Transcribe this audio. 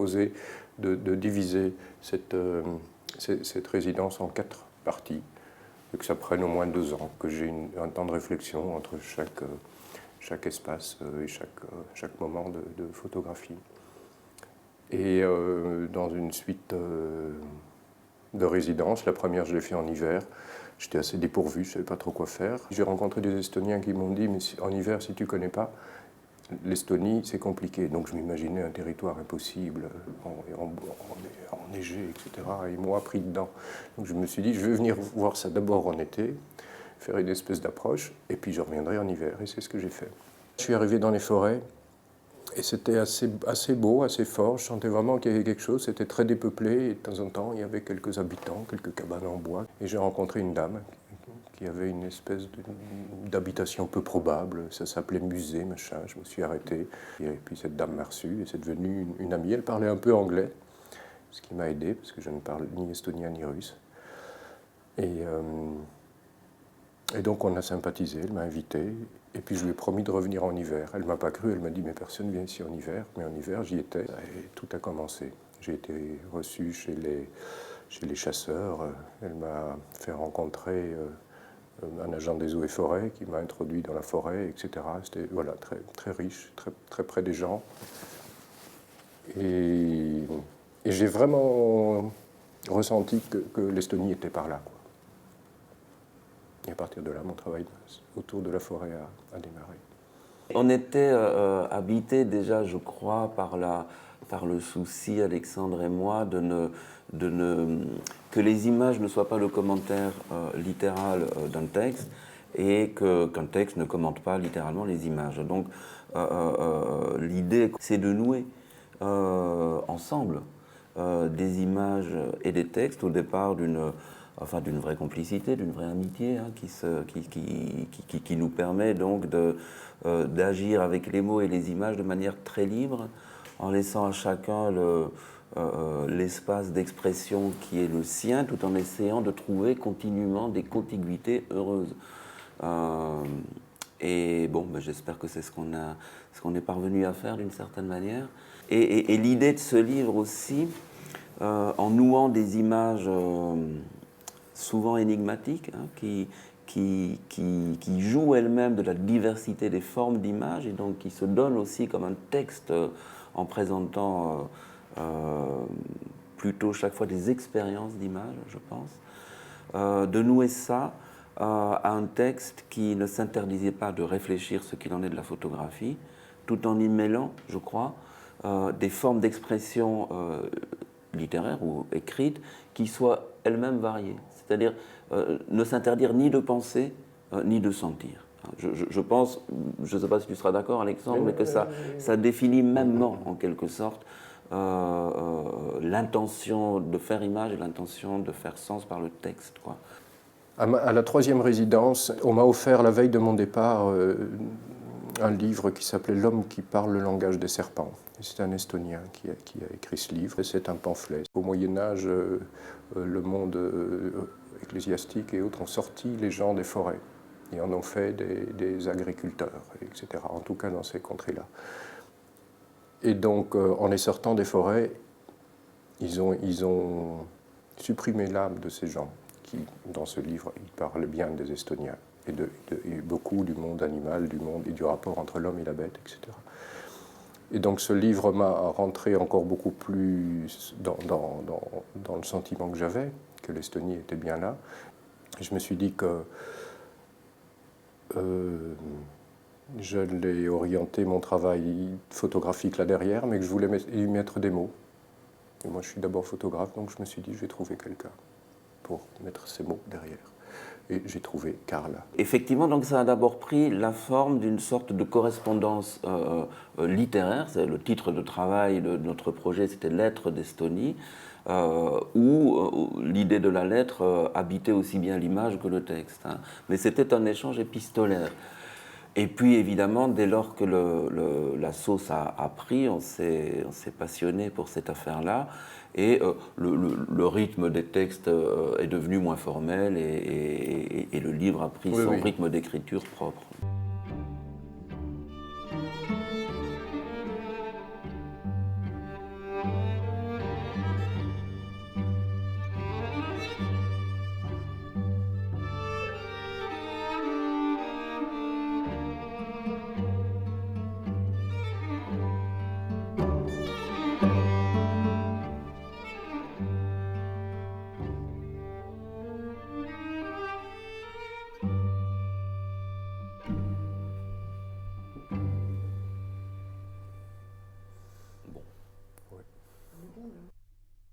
proposé de diviser cette résidence en 4 parties, et que ça prenne au moins 2 ans, que j'ai un temps de réflexion entre chaque espace et chaque moment de photographie. Et dans une suite de résidences, la première je l'ai fait en hiver, j'étais assez dépourvu, je ne savais pas trop quoi faire. J'ai rencontré des Estoniens qui m'ont dit, mais en hiver, si tu ne connais pas, l'Estonie, c'est compliqué. Donc je m'imaginais un territoire impossible, enneigé, etc. Et moi, pris dedans. Donc je me suis dit, je vais venir voir ça d'abord en été, faire une espèce d'approche, et puis je reviendrai en hiver. Et c'est ce que j'ai fait. Je suis arrivé dans les forêts, et c'était assez beau, assez fort. Je sentais vraiment qu'il y avait quelque chose. C'était très dépeuplé, et de temps en temps, il y avait quelques habitants, quelques cabanes en bois. Et j'ai rencontré une dame qui avait une espèce d'habitation peu probable. Ça s'appelait musée, machin. Je me suis arrêté. Et puis cette dame m'a reçu, et c'est devenu une amie. Elle parlait un peu anglais, ce qui m'a aidé, parce que je ne parle ni estonien ni russe. Et donc on a sympathisé, elle m'a invité. Et puis je lui ai promis de revenir en hiver. Elle ne m'a pas cru, elle m'a dit « mais personne ne vient ici en hiver ». Mais en hiver, j'y étais et tout a commencé. J'ai été reçu chez les chasseurs. Elle m'a fait rencontrer un agent des eaux et forêts qui m'a introduit dans la forêt, etc. C'était voilà, très, très riche, très, très près des gens. Et j'ai vraiment ressenti que l'Estonie était par là, quoi. Et à partir de là, mon travail autour de la forêt a démarré. On était habité déjà, je crois, par le souci, Alexandre et moi, que les images ne soient pas le commentaire littéral d'un texte et qu'un texte ne commente pas littéralement les images. Donc l'idée, c'est de nouer ensemble des images et des textes au départ d'une vraie complicité, d'une vraie amitié qui nous permet donc d'agir avec les mots et les images de manière très libre, en laissant à chacun l'espace d'expression qui est le sien, tout en essayant de trouver continuellement des contiguïtés heureuses. Et bon, j'espère que c'est ce qu'on est parvenu à faire d'une certaine manière. Et l'idée de ce livre aussi, en nouant des images souvent énigmatiques, qui jouent elles-mêmes de la diversité des formes d'images et donc qui se donnent aussi comme un texte en présentant plutôt chaque fois des expériences d'images, je pense, de nouer ça à un texte qui ne s'interdisait pas de réfléchir ce qu'il en est de la photographie, tout en y mêlant, je crois, des formes d'expression littéraires ou écrites qui soient elles-mêmes variées. C'est-à-dire ne s'interdire ni de penser, ni de sentir. Je pense, je ne sais pas si tu seras d'accord Alexandre, mais que ça définit mêmement en quelque sorte l'intention de faire image et l'intention de faire sens par le texte, quoi. À la 3e résidence, on m'a offert la veille de mon départ un livre qui s'appelait « L'homme qui parle le langage des serpents ». C'est un Estonien qui a écrit ce livre. C'est un pamphlet. Au Moyen-Âge, le monde ecclésiastique et autres ont sorti les gens des forêts et en ont fait des agriculteurs, etc. En tout cas dans ces contrées-là. Et donc, en les sortant des forêts, ils ont supprimé l'âme de ces gens qui, dans ce livre, ils parlent bien des Estoniens et beaucoup du monde animal, du monde et du rapport entre l'homme et la bête, etc. Et donc ce livre m'a rentré encore beaucoup plus dans le sentiment que j'avais, que l'Estonie était bien là. Et je me suis dit que j'allais orienter mon travail photographique là derrière, mais que je voulais y mettre des mots. Et moi je suis d'abord photographe, donc je me suis dit je vais trouver quelqu'un pour mettre ces mots derrière. Et j'ai trouvé Karl. Effectivement, donc ça a d'abord pris la forme d'une sorte de correspondance littéraire. Le titre de travail de notre projet, c'était « Lettres d'Estonie », où l'idée de la lettre habitait aussi bien l'image que le texte. Mais c'était un échange épistolaire. Et puis évidemment, dès lors que la sauce a pris, on s'est passionné pour cette affaire-là. Et le rythme des textes est devenu moins formel et le livre a pris son rythme d'écriture propre.